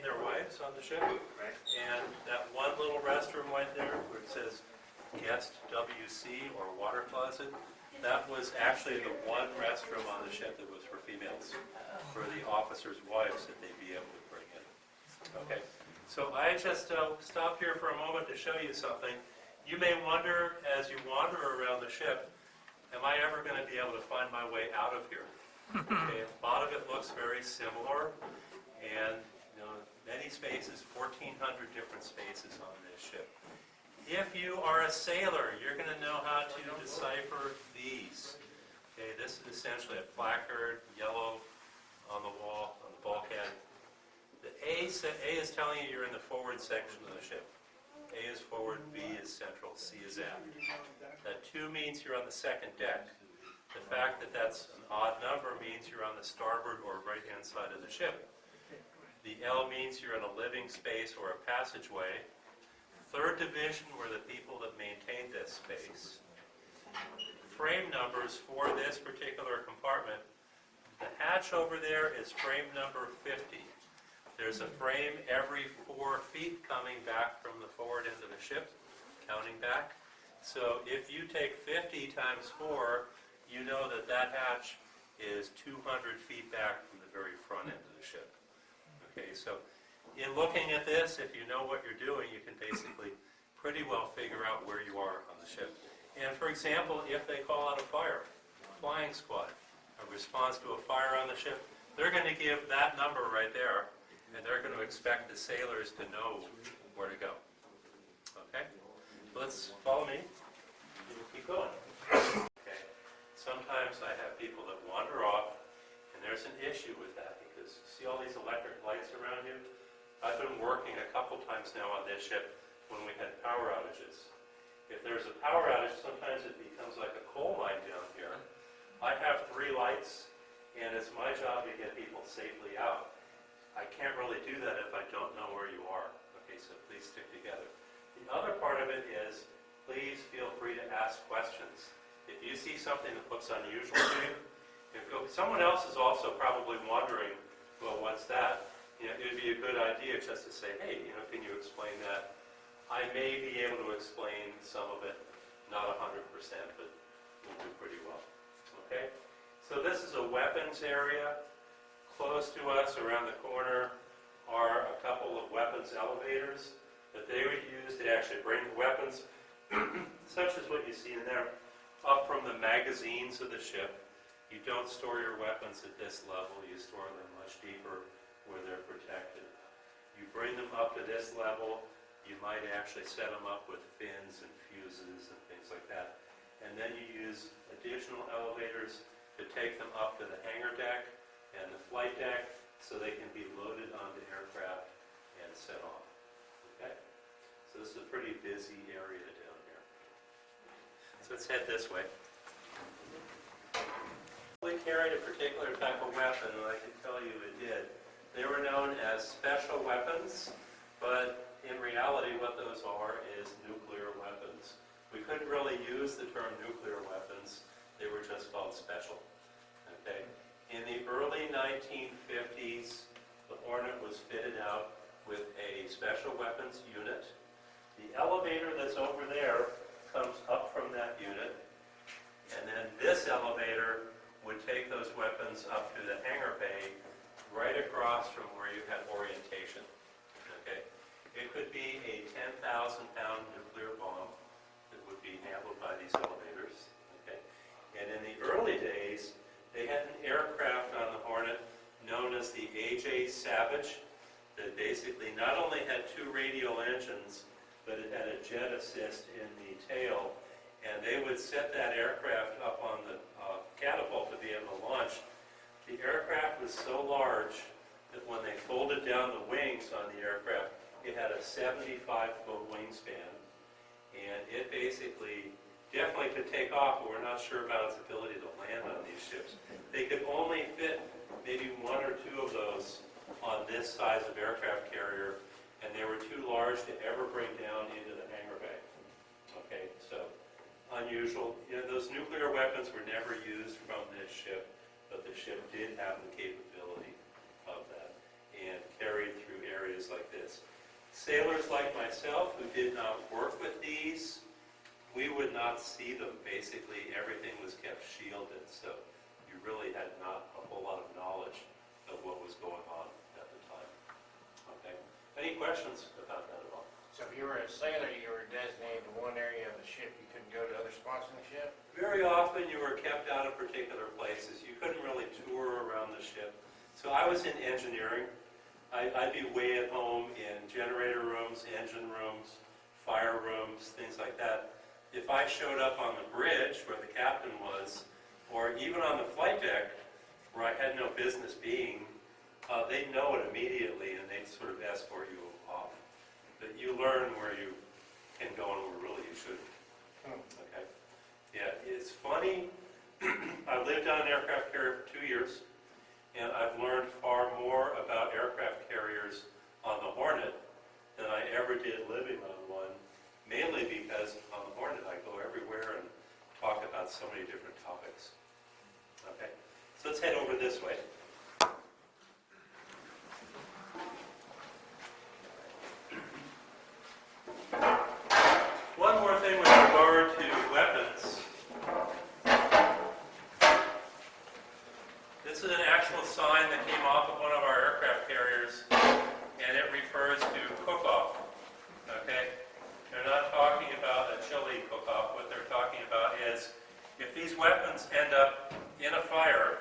their wives on the ship. Right. And that one little restroom right there where it says guest WC or water closet, that was actually the one restroom on the ship that was for females, for the officers' wives that they'd be able to bring in. Okay, so I just stopped here for a moment to show you something. You may wonder as you wander around the ship, am I ever going to be able to find my way out of here? Okay, a lot of it looks very similar, and many spaces, 1,400 different spaces on this ship. If you are a sailor, you're going to know how to decipher these. Okay, this is essentially a placard, yellow on the wall, on the bulkhead. The A is telling you you're in the forward section of the ship. A is forward, B is central, C is aft. That 2 means you're on the second deck. The fact that that's an odd number means you're on the starboard or right-hand side of the ship. The L means you're in a living space or a passageway. Third division were the people that maintained this space. Frame numbers for this particular compartment. The hatch over there is frame number 50. There's a frame every 4 feet coming back from the forward end of the ship, counting back. So if you take 50 times 4, you know that that hatch is 200 feet back from the very front end of the ship. Okay, so in looking at this, if you know what you're doing, you can basically pretty well figure out where you are on the ship. And for example, if they call out a fire, flying squad, a response to a fire on the ship, they're going to give that number right there, and they're going to expect the sailors to know where to go. Okay? Let's follow me. Keep going. Okay. Sometimes I have people that wander off, and there's an issue with that because you see all these electric lights around you? I've been working a couple times now on this ship when we had power outages. If there's a power outage, sometimes it becomes like a coal mine down here. I have 3 lights, and it's my job to get people safely out. I can't really do that if I don't know where you are. Okay, so please stick together. The other part of it is, please feel free to ask questions. If you see something that looks unusual to you, someone else is also probably wondering, well, what's that? It would be a good idea just to say, hey, can you explain that? I may be able to explain some of it, not 100%, but we'll do pretty well. Okay? So this is a weapons area. Close to us, around the corner, are a couple of weapons elevators that they would use to actually bring weapons, such as what you see in there, up from the magazines of the ship. You don't store your weapons at this level. You store them much deeper where they're protected. You bring them up to this level. You might actually set them up with fins and fuses and things like that. And then you use additional elevators to take them up to the hangar deck and the flight deck so they can be loaded onto aircraft and set off. Okay? So this is a pretty busy area down here. So let's head this way. We carried a particular type of weapon, and I can tell you it did. They were known as special weapons, but in reality what those are is nuclear weapons. We couldn't really use the term nuclear weapons. They were just called special. Okay? In the early 1950s, the Hornet was fitted out with a special weapons unit. The elevator that's over there comes up from that unit, and then this elevator would take those weapons up to the hangar bay right across from where you had orientation. Okay? It could be a 10,000-pound nuclear bomb that would be handled by these elevators. Okay? And in the early days, they had an aircraft on the Hornet known as the A.J. Savage that basically not only had 2 radial engines, but it had a jet assist in the tail, and they would set that aircraft up on the catapult to be able to launch. The aircraft was so large that when they folded down the wings on the aircraft, it had a 75-foot wingspan, and it basically definitely could take off, but we're not sure about its ability to land on these ships. They could only fit maybe 1 or 2 of those on this size of aircraft carrier, and they were too large to ever bring down into the hangar bay. Okay, so unusual. Those nuclear weapons were never used from this ship, but the ship did have the capability of that and carried through areas areas like this. Sailors like myself who did not work with these, we would not see them. Basically, everything was kept shielded, so you really had not a whole lot of knowledge of what was going on at the time. Okay. Any questions about that at all? So if you were a sailor, you were designated to one area of the ship. You couldn't go to other spots in the ship? Very often you were kept out of particular places. You couldn't really tour around the ship. So I was in engineering. I'd be way at home in generator rooms, engine rooms, fire rooms, things like that. If I showed up on the bridge where the captain was, or even on the flight deck where I had no business being, they'd know it immediately and they'd sort of escort you off. But you learn where you can go and where really you shouldn't. Okay. Yeah, it's funny. I lived on an aircraft carrier for 2 years, and I've learned far more about aircraft carriers on the Hornet than I ever did living on one, mainly because on the Hornet I go everywhere and talk about so many different topics. Okay, so let's head over this way. One more thing with regard to weapons. This is an actual sign that came off of one of our aircraft carriers, and it refers to cook-off. Okay? They're not talking about a chili cook-off. What they're talking about is if these weapons end up in a fire,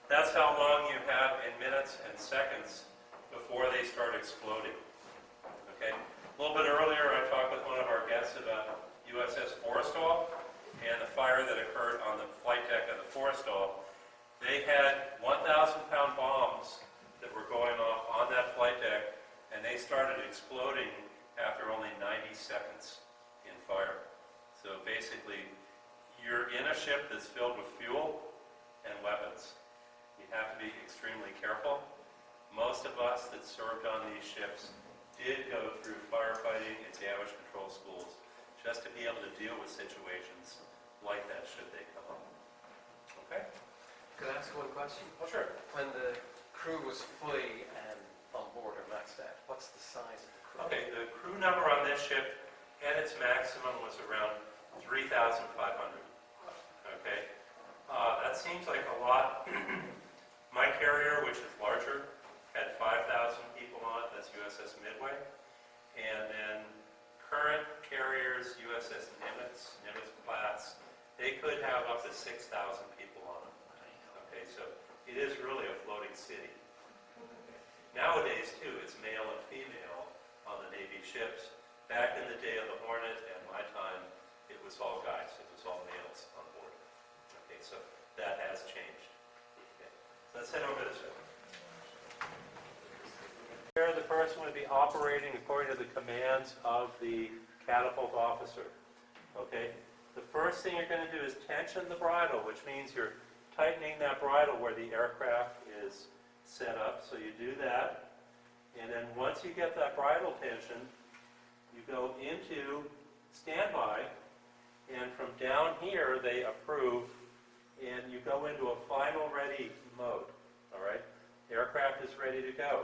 that's how long you have in minutes and seconds before they start exploding. Okay? A little bit earlier, I talked with one of our guests about USS Hornet and the fire that occurred on the flight deck of the Hornet. They had 1,000-pound bombs that were going off on that flight deck, and they started exploding after only 90 seconds in fire. So basically, you're in a ship that's filled with fuel and weapons. You have to be extremely careful. Most of us that served on these ships did go through firefighting and damage control schools just to be able to deal with situations like that should they come up. Okay? Could I ask one question? Oh, sure. When the crew was fully on board or maxed out, what's the size of the crew? Okay, the crew number on this ship at its maximum was around 3,500. Okay? That seems like a lot. My carrier, which is larger, had 5,000 people on it. That's USS Midway. And then current carriers, USS Nimitz class, they could have up to 6,000 people on them. Okay, so it is really a floating city. Nowadays, too, it's male and female on the Navy ships. Back in the day of the Hornet and my time, it was all guys. It was all males on board. Okay, so that has changed. Okay, let's head over this way. Here, the person would be operating according to the commands of the catapult officer. Okay, the first thing you're going to do is tension the bridle, which means you're tightening that bridle where the aircraft is set up. So you do that, and then once you get that bridle tension, you go into standby, and from down here they approve, and you go into a final ready mode. All right, the aircraft is ready to go.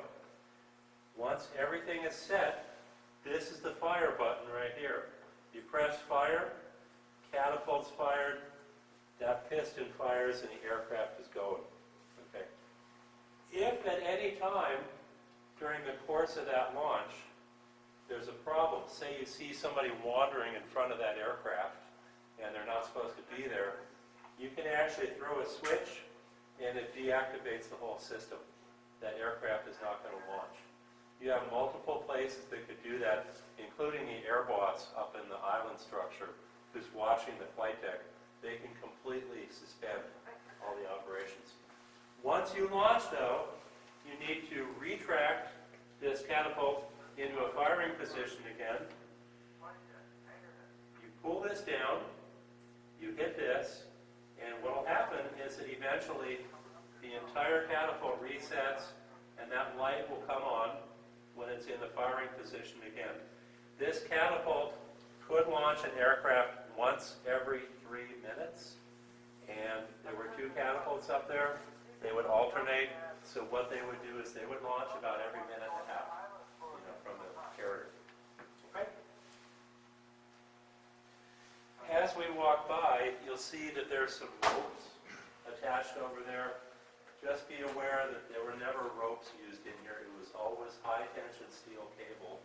Once everything is set, this is the fire button right here. You press fire, catapult's fired, that piston fires, and the aircraft is going. Okay. If at any time during the course of that launch there's a problem, say you see somebody wandering in front of that aircraft and they're not supposed to be there, you can actually throw a switch and it deactivates the whole system. That aircraft is not going to launch. You have multiple places that could do that, including the air boss up in the island structure who's watching the flight deck. They can completely suspend all the operations. Once you launch, though, you need to retract this catapult into a firing position again. You pull this down, you hit this, and what will happen is that eventually the entire catapult resets and that light will come on when it's in the firing position again. This catapult could launch an aircraft once every 3 minutes, and there were 2 catapults up there. They would alternate, so what they would do is they would launch about every minute and a half. as we walk by, you'll see that there's some ropes attached over there. Just be aware that there were never ropes used in here. It was always high-tension steel cable.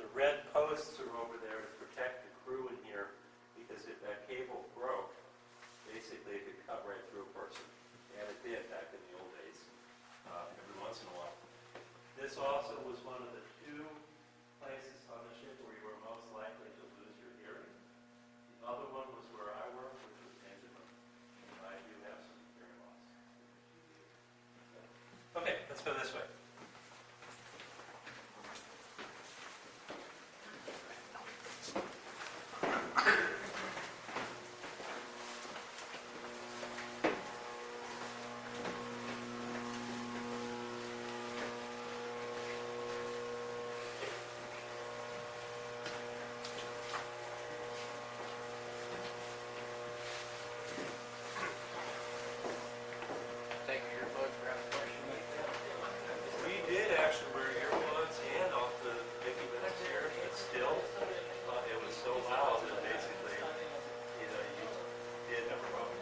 The red posts are over there to protect the crew in here, because if that cable broke, basically it could cut right through a person. And it did back in the old days, every once in a while. This also was one of the two places on the ship where you were most likely to lose your hearing. The other one was where I worked, which was engine room. And I do have some hearing loss. Okay, let's go this way. Take your earbuds, grab a question. We did actually wear earplugs and off the Mickey Mouse here, but still, it was so loud that basically, you did have a problem.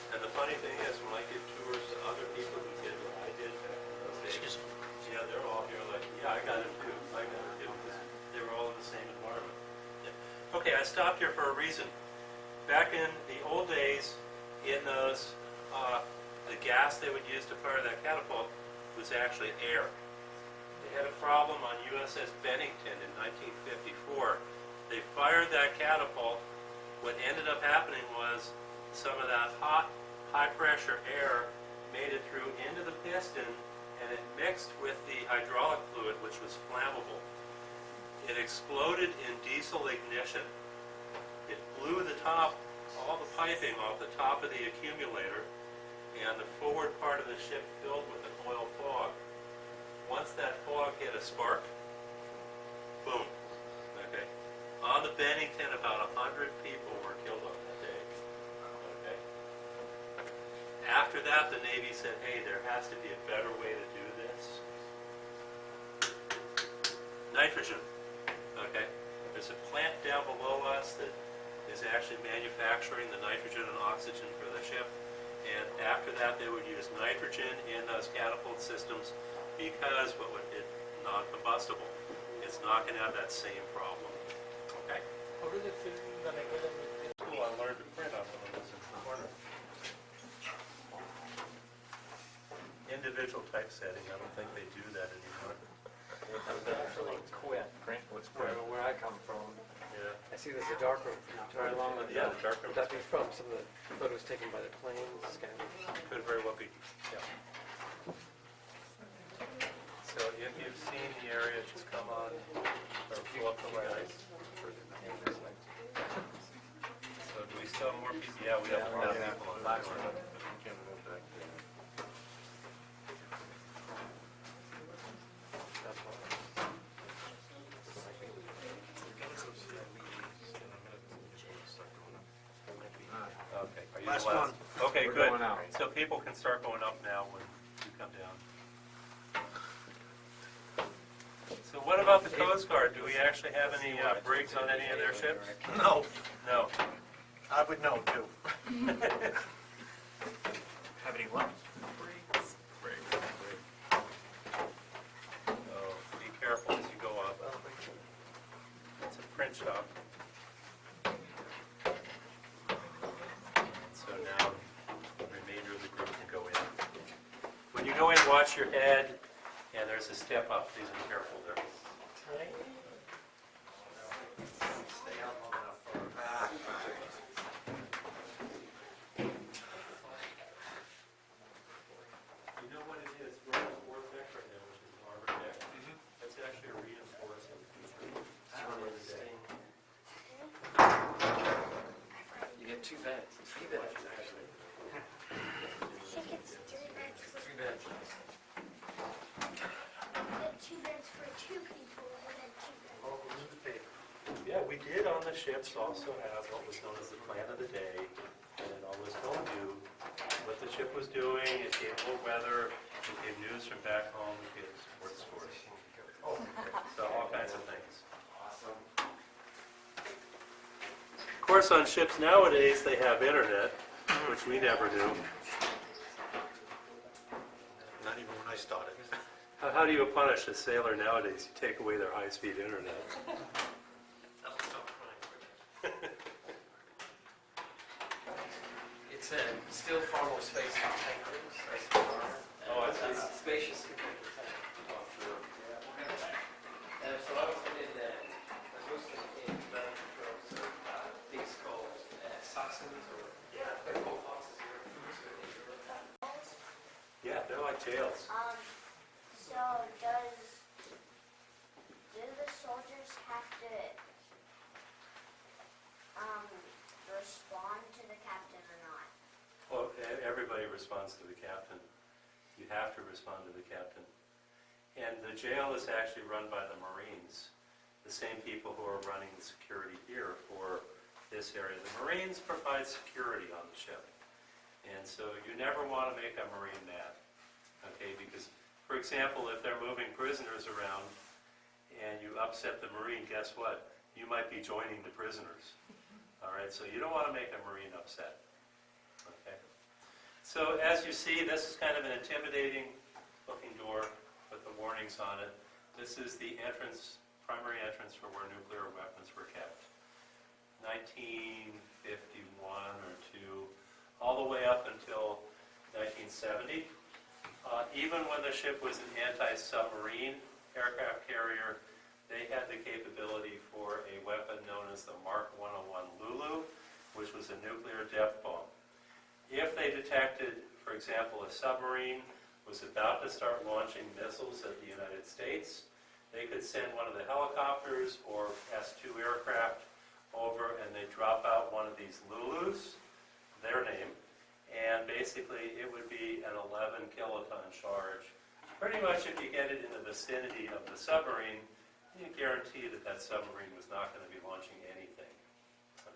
And the funny thing is, when I give tours to other people who did what I did back in those days, yeah, they're all here like, yeah, I got it too, I got it too, because they were all in the same environment. Yeah. Okay, I stopped here for a reason. Back in the old days, in those, the gas they would use to fire that catapult was actually air. They had a problem on USS Bennington in 1954. They fired that catapult. What ended up happening was some of that hot, high-pressure air made it through into the piston, and it mixed with the hydraulic fluid, which was flammable. It exploded in diesel ignition. It blew the top, all the piping off the top of the accumulator, and the forward part of the ship filled with an oil fog. Once that fog hit a spark, boom. Okay. On the Bennington, about 100 people were killed on that day. Okay. After that, the Navy said, hey, there has to be a better way to do this. Nitrogen. Okay. There's a plant down below us that is actually manufacturing the nitrogen and oxygen for the ship. And after that, they would use nitrogen in those catapult systems because it's non-combustible. It's not going to have that same problem. Okay? How does it feel when I get in school? I learned to print on one of those in the corner. Individual typesetting, I don't think they do that anymore. Quit. Print was print. Where I come from, Yeah. I see there's a dark room right along with Yeah, the dark room. Would that be from some of the photos taken by the planes, scanners? Could very well be. Yeah. So if you've seen the area, just come on or pull up the lights. So do we still have more people? Yeah, we have more people on the board. Okay. Are you the Last last? one. Okay, We're good. going out. So people can start going up now when you come down. So what about the Coast Guard? Do we actually have any brigs on any of their ships? No, No. I would know too. Have any what? So be careful as you go up. It's a print shop. So now the remainder of the group can go in. When you go in, watch your head, and there's a step up. Please be careful there. Stay out long enough for. You know what it is? We're on the fourth deck right now, which is the harbor deck. That's actually a reinforcing feature. You get two beds, three beds actually. I think it's 3 beds for Three beds. two beds for 2 people, and then 2 beds. Yeah, we did on the ships also have what was known as the plan of the day, and it always told you what the ship was doing, it gave a little weather, it gave news from back home, it gave sports scores. So all kinds of things. Of course, on ships nowadays, they have internet, which we never knew. Not even when I started. How do you punish a sailor nowadays? You take away their high-speed internet. It's still far more space than tank rooms, that's for sure. Oh, I see. It's spacious compared to tank. And so I was in, I was mostly in ground controls, so big skulls, Saxons, or they're called foxes here. Yeah, they're like jails. So do the soldiers have to respond to the captain or not? Well, everybody responds to the captain. You have to respond to the captain. And the jail is actually run by the Marines, the same people who are running the security here for this area. The Marines provide security on the ship. And so you never want to make a Marine mad, okay? Because, for example, if they're moving prisoners around and you upset the Marine, guess what? You might be joining the prisoners. All right, so you don't want to make a Marine upset. Okay. So as you see, this is kind of an intimidating looking door with the warnings on it. This is the entrance, primary entrance for where nuclear weapons were kept. 1951 or 2, all the way up until 1970. Even when the ship was an anti-submarine aircraft carrier, they had the capability for a weapon known as the Mark 101 Lulu, which was a nuclear depth bomb. If they detected, for example, a submarine was about to start launching missiles at the United States, they could send one of the helicopters or S-2 aircraft over and they drop out one of these Lulus, their name, and basically it would be an 11 kiloton charge. Pretty much if you get it in the vicinity of the submarine, you guarantee that that submarine was not going to be launching anything.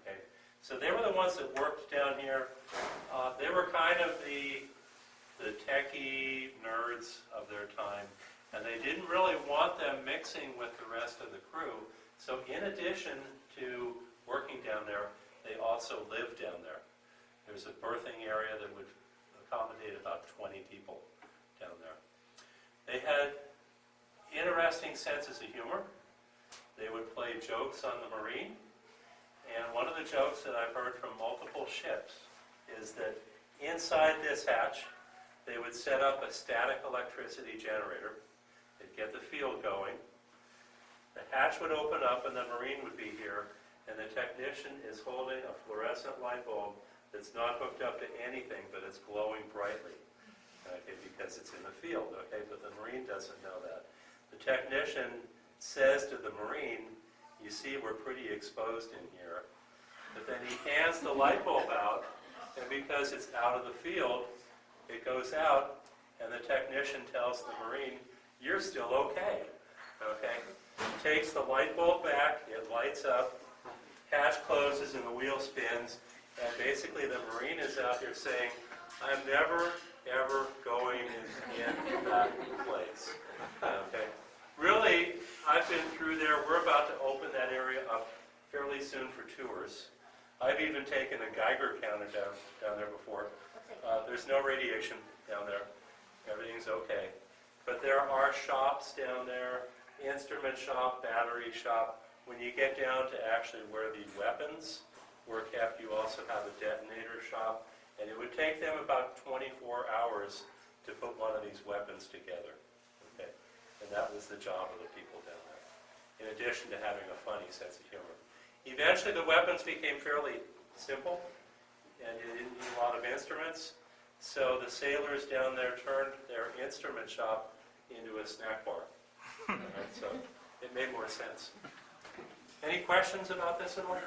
Okay, so they were the ones that worked down here. They were kind of the techie nerds of their time, and they didn't really want them mixing with the rest of the crew. So in addition to working down there, they also lived down there. There's a berthing area that would accommodate about 20 people down there. They had interesting senses of humor. They would play jokes on the Marine. And one of the jokes that I've heard from multiple ships is that inside this hatch, they would set up a static electricity generator. They'd get the field going. The hatch would open up and the Marine would be here, and the technician is holding a fluorescent light bulb that's not hooked up to anything, but it's glowing brightly, okay, because it's in the field, okay, but the Marine doesn't know that. The technician says to the Marine, you see, we're pretty exposed in here. But then he hands the light bulb out, and because it's out of the field, it goes out, and the technician tells the Marine, you're still okay, okay? Takes the light bulb back, it lights up, hatch closes and the wheel spins, and basically the Marine is out here saying, I'm never, ever going in that place, okay? Really, I've been through there. We're about to open that area up fairly soon for tours. I've even taken a Geiger counter down there before. There's no radiation down there. Everything's okay. But there are shops down there, instrument shop, battery shop. When you get down to actually where the weapons were kept, you also have a detonator shop. And it would take them about 24 hours to put one of these weapons together. Okay. And that was the job of the people down there, in addition to having a funny sense of humor. Eventually the weapons became fairly simple, and you didn't need a lot of instruments, so the sailors down there turned their instrument shop into a snack bar. All right, so it made more sense. Any questions about this at all?